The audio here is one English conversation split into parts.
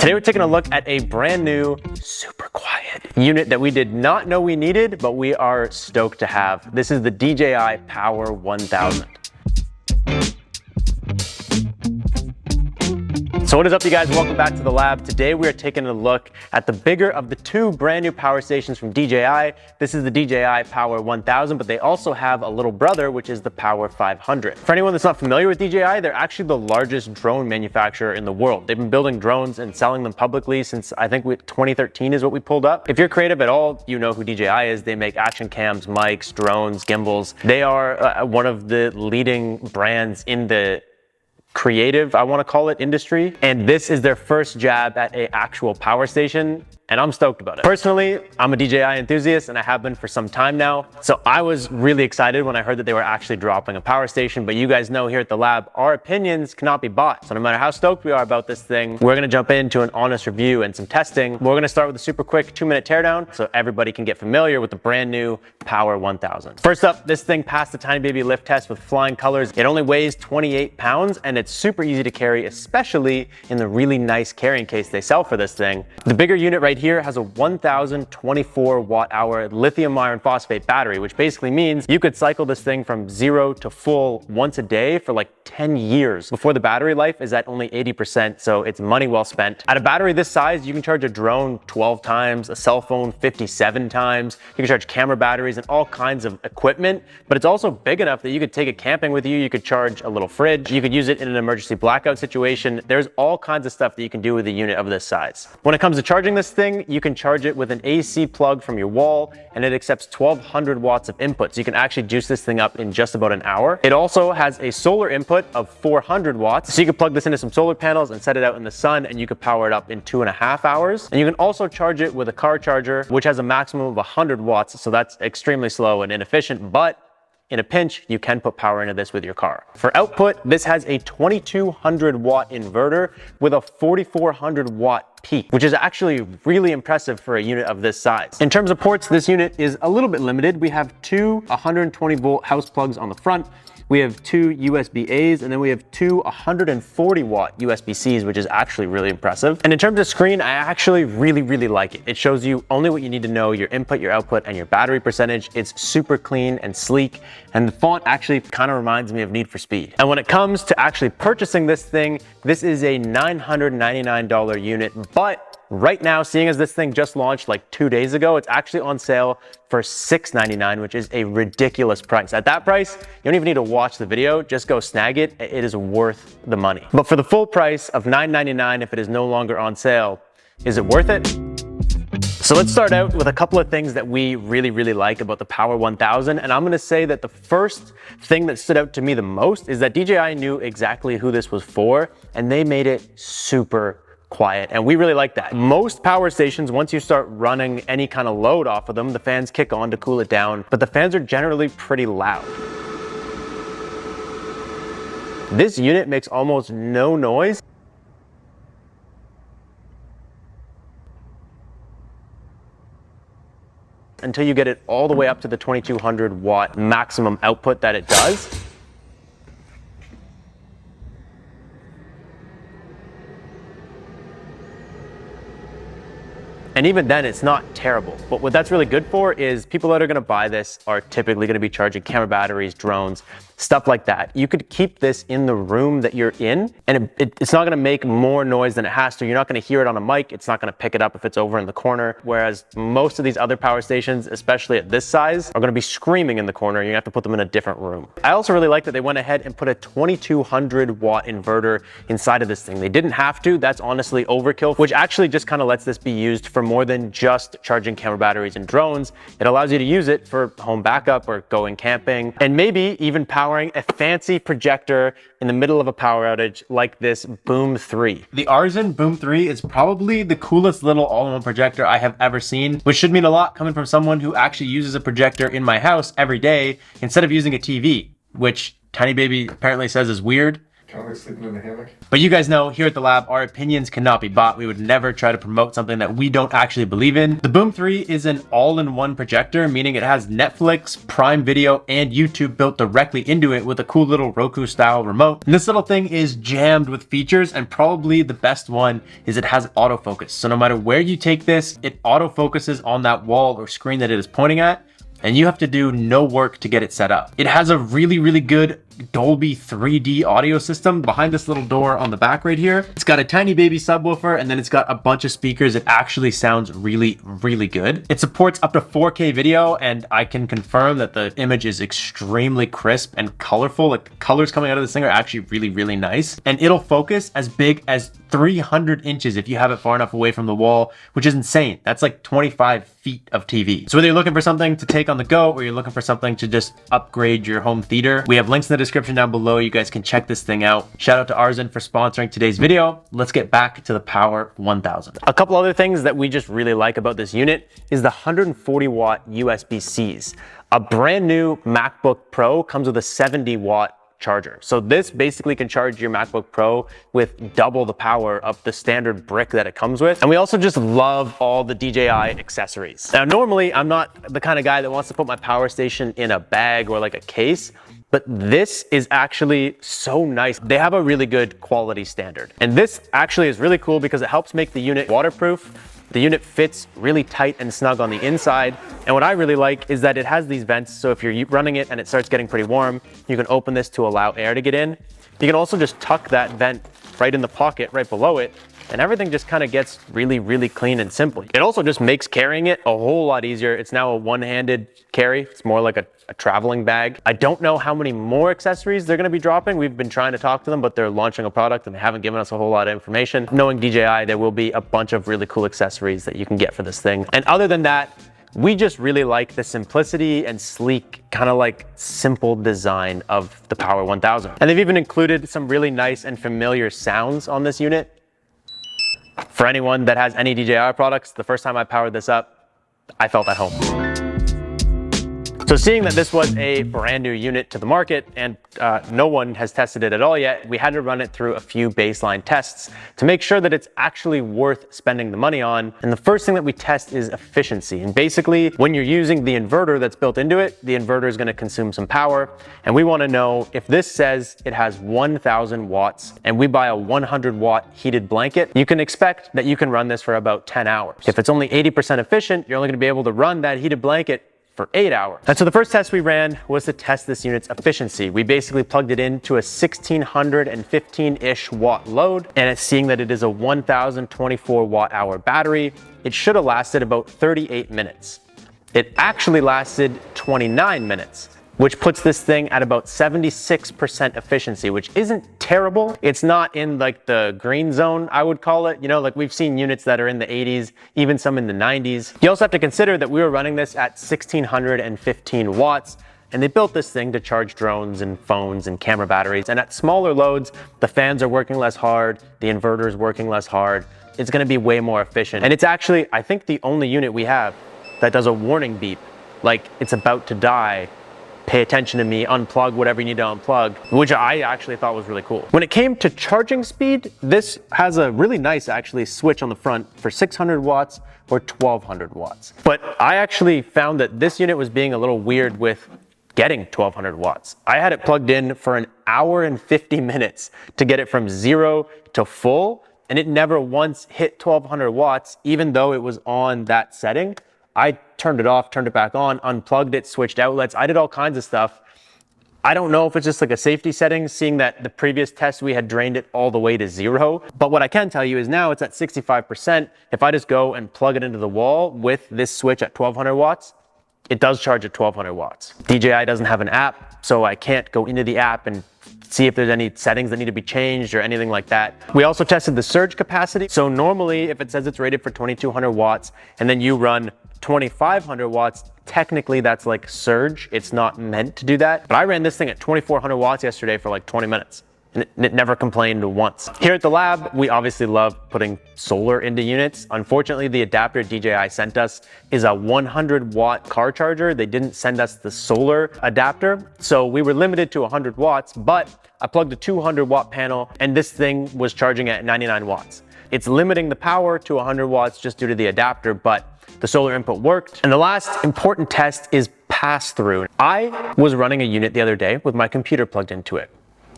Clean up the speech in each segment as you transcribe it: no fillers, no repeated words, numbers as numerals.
Today we're taking a look at a brand new, super quiet unit that we did not know we needed, but we are stoked to have. This is the DJI Power 1000. So what is up, you guys? Welcome back to the lab. Today we are taking a look at the bigger of the two brand new power stations from DJI. This is the DJI Power 1000, but they also have a little brother, which is the Power 500. For anyone that's not familiar with DJI, they're actually the largest drone manufacturer in the world. They've been building drones and selling them publicly since I think 2013 is what we pulled up. If you're creative at all, you know who DJI is. They make action cams, mics, drones, gimbals. They are one of the leading brands in the creative, I want to call it, industry. And this is their first jab at an actual power station, and I'm stoked about it. Personally, I'm a DJI enthusiast and I have been for some time now. So I was really excited when I heard that they were actually dropping a power station, but you guys know here at the lab, our opinions cannot be bought. So no matter how stoked we are about this thing, we're gonna jump into an honest review and some testing. We're gonna start with a super quick 2-minute teardown so everybody can get familiar with the brand new Power 1000. First up, this thing passed the tiny baby lift test with flying colors. It only weighs 28 pounds and it's super easy to carry, especially in the really nice carrying case they sell for this thing. The bigger unit right here has a 1024 watt-hour lithium iron phosphate battery, which basically means you could cycle this thing from 0 to full once a day for like 10 years before the battery life is at only 80%, so it's money well spent. At a battery this size, you can charge a drone 12 times, a cell phone 57 times, you can charge camera batteries and all kinds of equipment, but it's also big enough that you could take it camping with you, you could charge a little fridge, you could use it in an emergency blackout situation. There's all kinds of stuff that you can do with a unit of this size. When it comes to charging this thing, you can charge it with an AC plug from your wall, and it accepts 1200 watts of input, so you can actually juice this thing up in just about an hour. It also has a solar input of 400 watts, so you can plug this into some solar panels and set it out in the sun, and you could power it up in 2.5 hours. And you can also charge it with a car charger, which has a maximum of 100 watts, so that's extremely slow and inefficient, but in a pinch, you can put power into this with your car. For output, this has a 2200 watt inverter with a 4400 watt peak, which is actually really impressive for a unit of this size. In terms of ports, this unit is a little bit limited. We have two 120 volt house plugs on the front. We have two USB-A's, and then we have two 140 watt USB-C's, which is actually really impressive. And in terms of screen, I actually really like it. It shows you only what you need to know, your input, your output, and your battery percentage. It's super clean and sleek, and the font actually kind of reminds me of Need for Speed. And when it comes to actually purchasing this thing, this is a $999 unit, but right now, seeing as this thing just launched like 2 days ago, it's actually on sale for $699, which is a ridiculous price. At that price, you don't even need to watch the video, just go snag it. It is worth the money. But for the full price of $999, if it is no longer on sale, is it worth it? So let's start out with a couple of things that we really like about the Power 1000. And I'm gonna say that the first thing that stood out to me the most is that DJI knew exactly who this was for, and they made it super quiet, and we really like that. Most power stations, once you start running any kind of load off of them, the fans kick on to cool it down, but the fans are generally pretty loud. This unit makes almost no noise. Until you get it all the way up to the 2200 watt maximum output that it does. And even then, it's not terrible. But what that's really good for is people that are gonna buy this are typically gonna be charging camera batteries, drones, stuff like that. You could keep this in the room that you're in, and it's not gonna make more noise than it has to. You're not gonna hear it on a mic. It's not gonna pick it up if it's over in the corner. Whereas most of these other power stations, especially at this size, are gonna be screaming in the corner. You have to put them in a different room. I also really like that they went ahead and put a 2200 watt inverter inside of this thing. They didn't have to. That's honestly overkill, which actually just kind of lets this be used for more than just charging camera batteries and drones. It allows you to use it for home backup or going camping, and maybe even powering a fancy projector in the middle of a power outage like this Boom 3. The Aurzen Boom 3 is probably the coolest little all-in-one projector I have ever seen, which should mean a lot coming from someone who actually uses a projector in my house every day instead of using a TV, which Tiny Baby apparently says is weird. Kind of like sleeping in a hammock. But you guys know, here at the lab, our opinions cannot be bought. We would never try to promote something that we don't actually believe in. The Boom 3 is an all-in-one projector, meaning it has Netflix, Prime Video, and YouTube built directly into it with a cool little Roku-style remote. And this little thing is jammed with features, and probably the best one is it has autofocus. So no matter where you take this, it autofocuses on that wall or screen that it is pointing at, and you have to do no work to get it set up. It has a really, really good Dolby 3D audio system behind this little door on the back right here. It's got a tiny baby subwoofer, and then it's got a bunch of speakers. It actually sounds really, really good. It supports up to 4K video, and I can confirm that the image is extremely crisp and colorful. Like, the colors coming out of this thing are actually really, really nice. And it'll focus as big as 300 inches if you have it far enough away from the wall, which is insane. That's like 25 feet of TV. So whether you're looking for something to take on the go or you're looking for something to just upgrade your home theater, we have links in the description down below. You guys can check this thing out. Shout out to Aurzen for sponsoring today's video. Let's get back to the Power 1000. A couple other things that we just really like about this unit is the 140 watt USB-Cs. A brand new MacBook Pro comes with a 70 watt charger. So this basically can charge your MacBook Pro with double the power of the standard brick that it comes with. And we also just love all the DJI accessories. Now, normally I'm not the kind of guy that wants to put my power station in a bag or like a case, but this is actually so nice. They have a really good quality standard. And this actually is really cool because it helps make the unit waterproof. The unit fits really tight and snug on the inside. And what I really like is that it has these vents. So if you're running it and it starts getting pretty warm, you can open this to allow air to get in. You can also just tuck that vent right in the pocket right below it, and everything just kind of gets really, really clean and simple. It also just makes carrying it a whole lot easier. It's now a one-handed carry. It's more like a traveling bag. I don't know how many more accessories they're gonna be dropping. We've been trying to talk to them, but they're launching a product and they haven't given us a whole lot of information. Knowing DJI, there will be a bunch of really cool accessories that you can get for this thing. And other than that, we just really like the simplicity and sleek, kind of like simple design of the Power 1000. And they've even included some really nice and familiar sounds on this unit. For anyone that has any DJI products, the first time I powered this up, I felt at home. So seeing that this was a brand new unit to the market and no one has tested it at all yet, we had to run it through a few baseline tests to make sure that it's actually worth spending the money on. And the first thing that we test is efficiency. And basically, when you're using the inverter that's built into it, the inverter is going to consume some power. And we want to know if this says it has 1000 watts and we buy a 100 watt heated blanket, you can expect that you can run this for about 10 hours. If it's only 80% efficient, you're only going to be able to run that heated blanket for 8 hours. And so the first test we ran was to test this unit's efficiency. We basically plugged it into a 1615-ish watt load, and it's seeing that it is a 1024 watt hour battery. It should have lasted about 38 minutes. It actually lasted 29 minutes, which puts this thing at about 76% efficiency, which isn't terrible. It's not in like the green zone, I would call it. You know, like we've seen units that are in the 80s, even some in the 90s. You also have to consider that we were running this at 1615 watts, and they built this thing to charge drones and phones and camera batteries. And at smaller loads, the fans are working less hard, the inverter is working less hard. It's gonna be way more efficient. And it's actually, I think, the only unit we have that does a warning beep, like it's about to die. Pay attention to me, unplug whatever you need to unplug, which I actually thought was really cool. When it came to charging speed, this has a really nice actually switch on the front for 600 watts or 1200 watts. But I actually found that this unit was being a little weird with getting 1200 watts. I had it plugged in for an hour and 50 minutes to get it from 0 to full, and it never once hit 1200 watts, even though it was on that setting. I turned it off, turned it back on, unplugged it, switched outlets. I did all kinds of stuff. I don't know if it's just like a safety setting, seeing that the previous test we had drained it all the way to 0. But what I can tell you is now it's at 65%. If I just go and plug it into the wall with this switch at 1200 watts, it does charge at 1200 watts. DJI doesn't have an app, so I can't go into the app and see if there's any settings that need to be changed or anything like that. We also tested the surge capacity. So normally if it says it's rated for 2200 watts and then you run 2500 watts, technically that's like surge. It's not meant to do that. But I ran this thing at 2400 watts yesterday for like 20 minutes. and it never complained once. Here at the lab, we obviously love putting solar into units. Unfortunately, the adapter DJI sent us is a 100-watt car charger. They didn't send us the solar adapter, so we were limited to 100 watts, but I plugged a 200-watt panel, and this thing was charging at 99 watts. It's limiting the power to 100 watts just due to the adapter, but the solar input worked. And the last important test is pass-through. I was running a unit the other day with my computer plugged into it.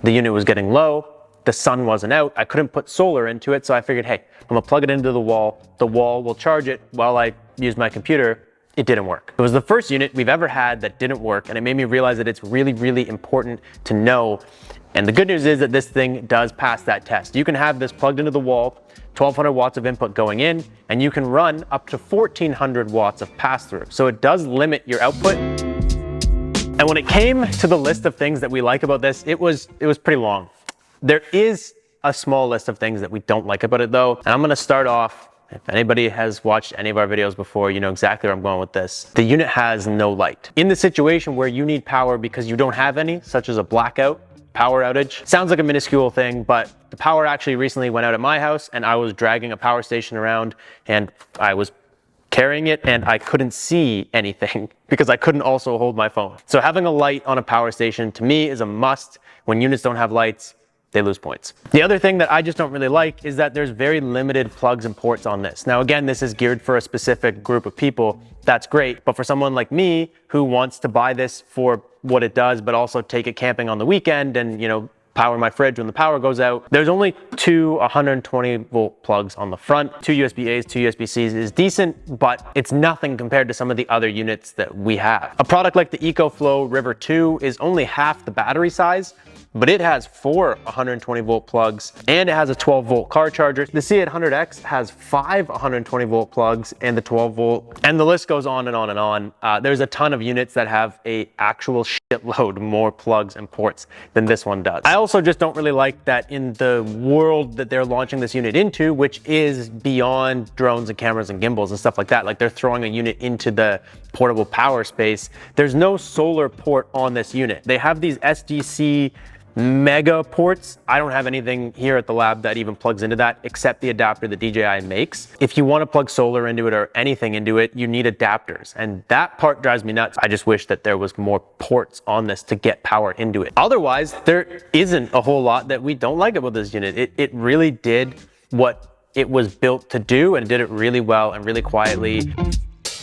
The unit was getting low, the sun wasn't out, I couldn't put solar into it, so I figured, hey, I'm gonna plug it into the wall will charge it while I use my computer. It didn't work. It was the first unit we've ever had that didn't work, and it made me realize that it's really, really important to know. And the good news is that this thing does pass that test. You can have this plugged into the wall, 1200 watts of input going in, and you can run up to 1400 watts of pass-through. So it does limit your output. And when it came to the list of things that we like about this, it was pretty long. There is a small list of things that we don't like about it though. And I'm gonna start off, if anybody has watched any of our videos before, you know exactly where I'm going with this. The unit has no light. In the situation where you need power because you don't have any, such as a blackout, power outage. Sounds like a minuscule thing, but the power actually recently went out at my house and I was dragging a power station around and I was carrying it and I couldn't see anything because I couldn't also hold my phone. So having a light on a power station to me is a must. When units don't have lights, they lose points. The other thing that I just don't really like is that there's very limited plugs and ports on this. Now again, this is geared for a specific group of people. That's great. But for someone like me who wants to buy this for what it does, but also take it camping on the weekend and, you know, power my fridge when the power goes out. There's only two 120 volt plugs on the front. Two USB-A's, two USB-C's is decent, but it's nothing compared to some of the other units that we have. A product like the EcoFlow River 2 is only half the battery size, but it has 4 120 volt plugs and it has a 12 volt car charger. The C800X has 5 120 volt plugs and the 12 volt, and the list goes on and on and on. There's a ton of units that have a actual shitload more plugs and ports than this one does. I also just don't really like that in the world that they're launching this unit into, which is beyond drones and cameras and gimbals and stuff like that. Like they're throwing a unit into the portable power space. There's no solar port on this unit. They have these SDC mega ports. I don't have anything here at the lab that even plugs into that except the adapter that DJI makes. If you want to plug solar into it or anything into it, you need adapters, and that part drives me nuts. I just wish that there was more ports on this to get power into it. Otherwise, there isn't a whole lot that we don't like about this unit. It really did what it was built to do and did it really well and really quietly.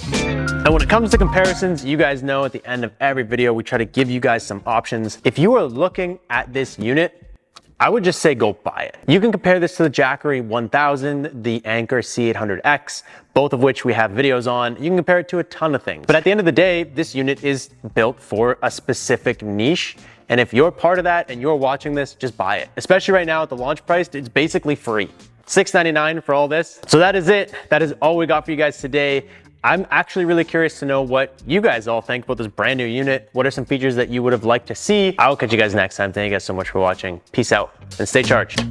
And when it comes to comparisons, you guys know at the end of every video, we try to give you guys some options. If you are looking at this unit, I would just say go buy it. You can compare this to the Jackery 1000, the Anker C800X, both of which we have videos on. You can compare it to a ton of things. But at the end of the day, this unit is built for a specific niche. And if you're part of that and you're watching this, just buy it. Especially right now at the launch price, it's basically free. $6.99 for all this. So that is it. That is all we got for you guys today. I'm actually really curious to know what you guys all think about this brand new unit. What are some features that you would have liked to see? I will catch you guys next time. Thank you guys so much for watching. Peace out and stay charged.